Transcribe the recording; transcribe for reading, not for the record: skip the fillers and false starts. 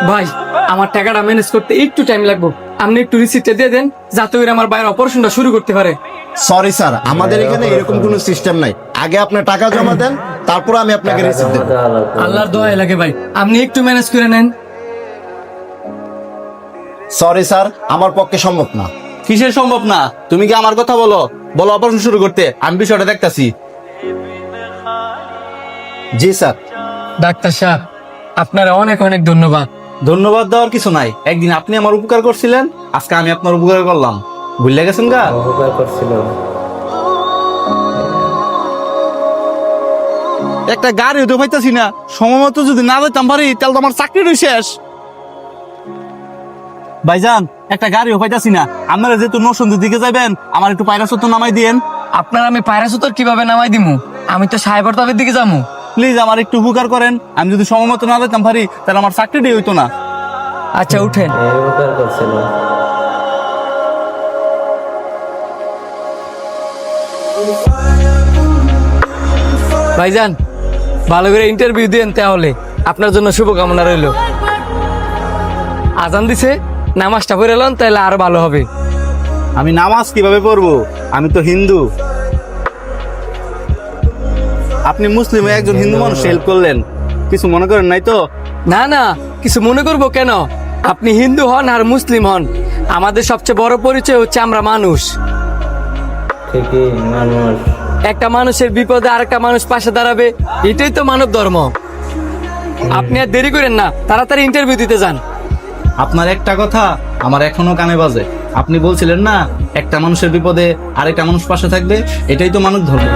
ভাই আমার টাকাটা ম্যানেজ করতে একটু টাইম লাগবে, আপনি একটু রিসিপ্টটা দিয়ে দেন যাতে করে আমার ভাইয়ের অপারেশনটা শুরু করতে পারে। সরি স্যার, আমাদের এখানে এরকম কোনো সিস্টেম নাই। আগে আপনার টাকা জমা দেন, তারপর আমি আপনাকে রিসিপ্ট দেব। আল্লাহর দোহাই লাগে ভাই, আপনি একটু ম্যানেজ করে নেন। সরি স্যার, আমার পক্ষে সম্ভব না। কিসের সম্ভব না? তুমি কি আমার কথা বলো বলো অপারেশন শুরু করতে, আমি বিষয়টা দেখতাছি। জি স্যার। ডাক্তার সাহেব আপনারা অনেক অনেক ধন্যবাদ। ধন্যবাদ দেওয়ার কিছু নাই, একদিন আপনি আমার উপকার করছিলেন, আজকে আমি আপনার উপকার করলাম, ভুলে গেছেন গা? একটা গাড়ি হতে পাইতাছি না, সময় মতো যদি না যেতাম পারি তাহলে তো আমার চাকরিটাই শেষ। ভাইজান একটা গাড়িও পাইতাছি না, আপনারা যেহেতু নরসিংদীর দিকে যাবেন আমার একটু পায়রাচত্ব নামাই দিয়েন। আপনার আমি পায়রাসুতর কিভাবে নামাই দিমু? আমি তো সাহেবরতাবের দিকে যাবো। প্লিজ আমার একটু উপকার করেন, আমি যদি সময় মতো না যেতাম পারি তাহলে আমার চাকরিটাই হইতো না। আচ্ছা উঠেন। ভাইজান ভালো করে ইন্টারভিউ দেন, তাহলে আপনার জন্য শুভকামনা রইল। আজান দিছে, নামাজটা পড়ে এলেন তাহলে আরো ভালো হবে। আমি নামাজ কিভাবে পড়বো? আমি তো হিন্দু। আপনি মুসলিম হয়ে একজন হিন্দু মানুষ হেল্প করলেন, কিছু মনে করেন নাই তো? না না, কিছু মনে করবো কেন? আপনি হিন্দু হন আর মুসলিম হন, আমাদের সবচেয়ে বড় পরিচয় হচ্ছে আমরা মানুষ। একটা মানুষের বিপদে আরেকটা মানুষ পাশে দাঁড়াবে, এটাই তো মানব ধর্ম। আপনি আর দেরি করেন না, তাড়াতাড়ি ইন্টারভিউ দিতে যান। আপনার একটা কথা আমার এখনো কানে বাজে, আপনি বলছিলেন না একটা মানুষের বিপদে আরেকটা মানুষ পাশে থাকবে, এটাই তো মানব ধর্ম।